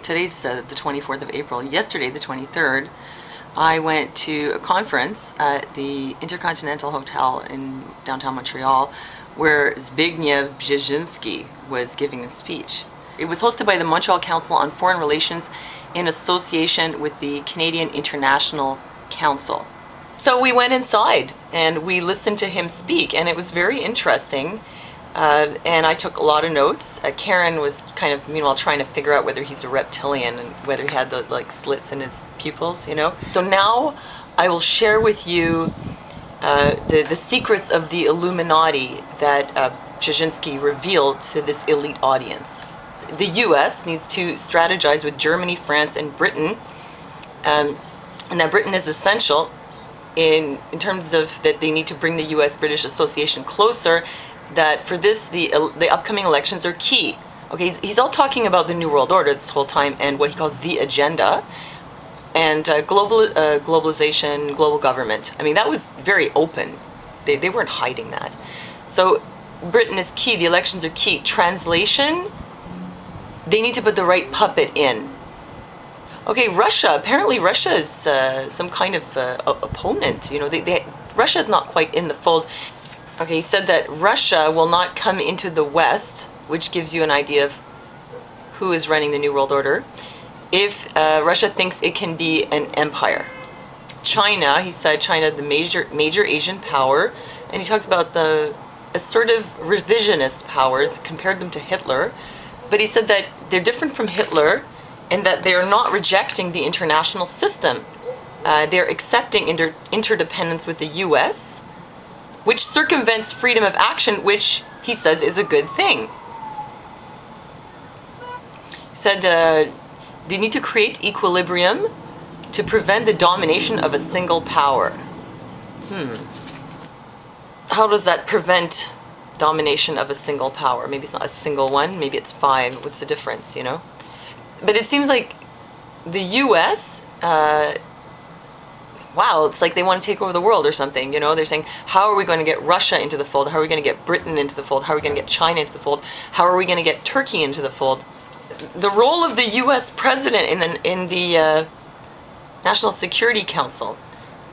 today's the 24th of April. Yesterday, the 23rd, I went to a conference at the Intercontinental Hotel in downtown Montreal where Zbigniew Brzezinski was giving a speech. It was hosted by the Montreal Council on Foreign Relations in association with the Canadian International Council. So we went inside and we listened to him speak, and it was very interesting. And I took a lot of notes. Karen was kind of, meanwhile, trying to figure out whether he's a reptilian and whether he had the slits in his pupils, you know. So now I will share with you the secrets of the Illuminati that Brzezinski revealed to this elite audience. The U.S. needs to strategize with Germany, France, and Britain, and that Britain is essential in terms of that they need to bring the U.S.-British association closer, that for this, the upcoming elections are key. Okay, he's all talking about the New World Order this whole time and what he calls the agenda, and globalization, global government. I mean, that was very open. They weren't hiding that. So Britain is key, the elections are key. Translation, they need to put the right puppet in. Okay, Russia, apparently Russia is some kind of opponent. You know, Russia is not quite in the fold. Okay, he said that Russia will not come into the West, which gives you an idea of who is running the New World Order, if Russia thinks it can be an empire. China, he said China, the major Asian power, and he talks about the assertive revisionist powers, compared them to Hitler, but he said that they're different from Hitler and that they are not rejecting the international system. They're accepting interdependence with the U.S., which circumvents freedom of action, which he says is a good thing. He said they need to create equilibrium to prevent the domination of a single power. How does that prevent domination of a single power? Maybe it's not a single one, maybe it's five. What's the difference, you know? But it seems like the U.S., wow, it's like they want to take over the world or something, you know? They're saying, how are we going to get Russia into the fold? How are we going to get Britain into the fold? How are we going to get China into the fold? How are we going to get Turkey into the fold? The role of the U.S. president in the National Security Council,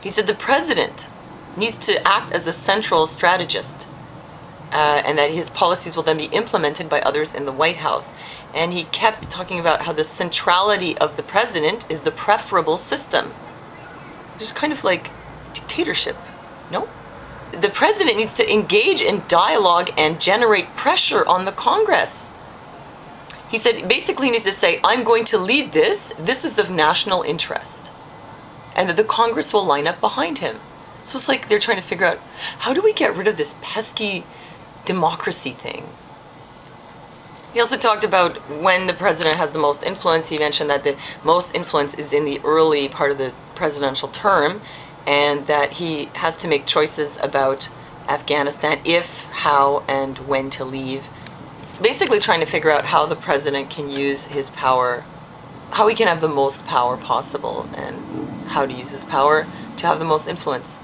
he said the president needs to act as a central strategist, and that his policies will then be implemented by others in the White House. And he kept talking about how the centrality of the president is the preferable system, which is kind of like dictatorship, no? The president needs to engage in dialogue and generate pressure on the Congress. He said basically he needs to say, I'm going to lead this is of national interest, and that the Congress will line up behind him. So it's like they're trying to figure out, how do we get rid of this pesky democracy thing? He also talked about when the president has the most influence. He mentioned that the most influence is in the early part of the presidential term, and that he has to make choices about Afghanistan, if, how, and when to leave. Basically trying to figure out how the president can use his power, how he can have the most power possible, and how to use his power to have the most influence.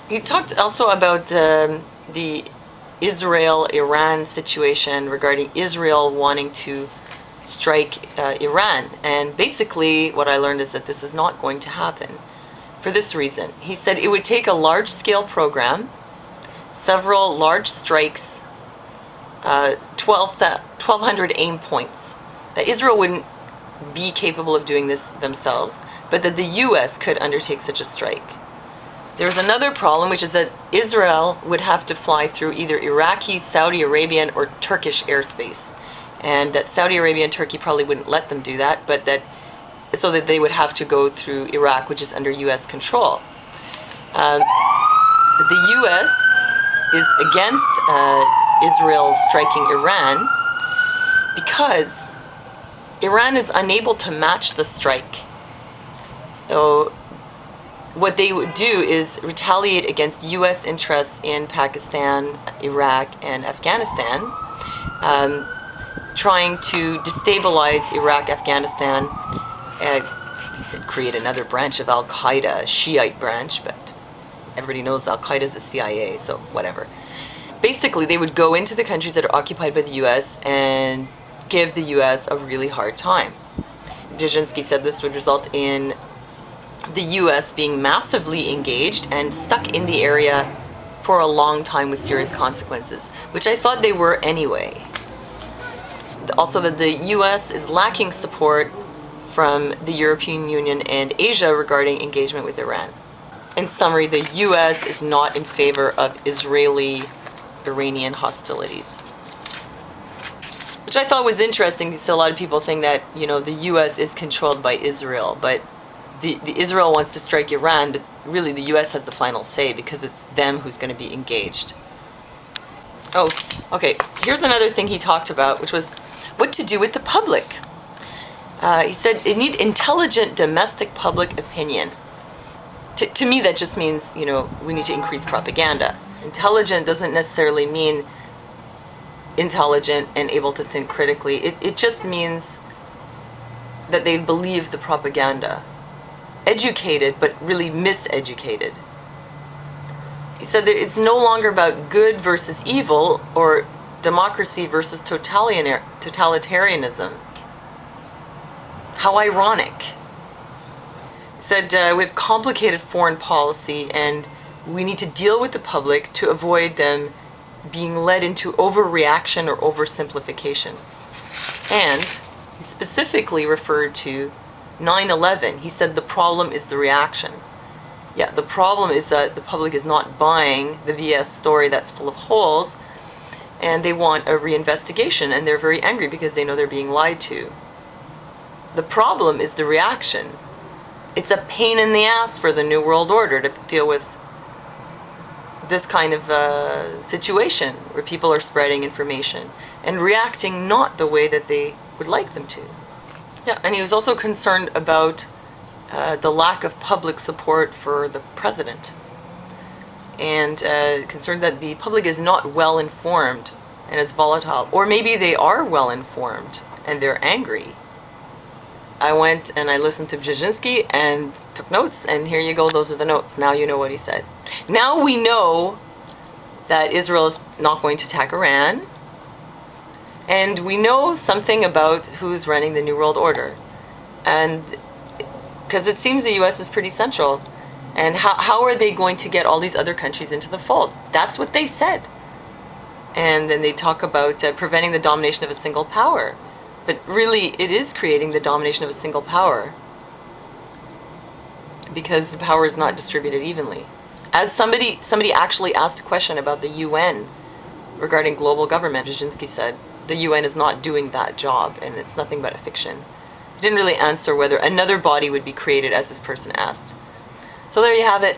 He talked also about the Israel-Iran situation regarding Israel wanting to strike Iran. And basically what I learned is that this is not going to happen for this reason. He said it would take a large-scale program, several large strikes, 1,200 aim points, that Israel wouldn't be capable of doing this themselves, but that the U.S. could undertake such a strike. There's another problem, which is that Israel would have to fly through either Iraqi, Saudi Arabian, or Turkish airspace. And that Saudi Arabia and Turkey probably wouldn't let them do that, but so that they would have to go through Iraq, which is under U.S. control. The U.S. is against Israel striking Iran because Iran is unable to match the strike. So what they would do is retaliate against U.S. interests in Pakistan, Iraq, and Afghanistan, trying to destabilize Iraq, Afghanistan. He said create another branch of Al-Qaeda, a Shiite branch, but everybody knows Al-Qaeda is the CIA, so whatever. Basically, they would go into the countries that are occupied by the U.S. and give the U.S. a really hard time. Brzezinski said this would result in the US being massively engaged and stuck in the area for a long time with serious consequences, which I thought they were anyway. Also, that the US is lacking support from the European Union and Asia regarding engagement with Iran. In summary, the US is not in favor of Israeli-Iranian hostilities. Which I thought was interesting, because a lot of people think that, you know, the US is controlled by Israel, but the Israel wants to strike Iran, but really the US has the final say because it's them who's going to be engaged. Oh, okay, here's another thing he talked about, which was what to do with the public. He said it need intelligent domestic public opinion. To me, that just means, you know, we need to increase propaganda. Intelligent doesn't necessarily mean intelligent and able to think critically. It just means that they believe the propaganda. Educated, but really miseducated. He said that it's no longer about good versus evil or democracy versus totalitarianism. How ironic. He said we have complicated foreign policy and we need to deal with the public to avoid them being led into overreaction or oversimplification. And he specifically referred to 9/11. He said the problem is the reaction. Yeah, the problem is that the public is not buying the BS story that's full of holes, and they want a reinvestigation, and they're very angry because they know they're being lied to. The problem is the reaction. It's a pain in the ass for the New World Order to deal with this kind of situation where people are spreading information and reacting not the way that they would like them to. Yeah, and he was also concerned about the lack of public support for the president, and concerned that the public is not well informed and is volatile. Or maybe they are well informed and they're angry. I went and I listened to Brzezinski and took notes, and here you go, those are the notes. Now you know what he said. Now we know that Israel is not going to attack Iran, and we know something about who's running the New World Order. And because it seems the US is pretty central, and how are they going to get all these other countries into the fold? That's what they said. And then they talk about preventing the domination of a single power. But really, it is creating the domination of a single power, because the power is not distributed evenly. As somebody actually asked a question about the UN regarding global government, Brzezinski said the UN is not doing that job, and it's nothing but a fiction. He didn't really answer whether another body would be created, as this person asked. So there you have it.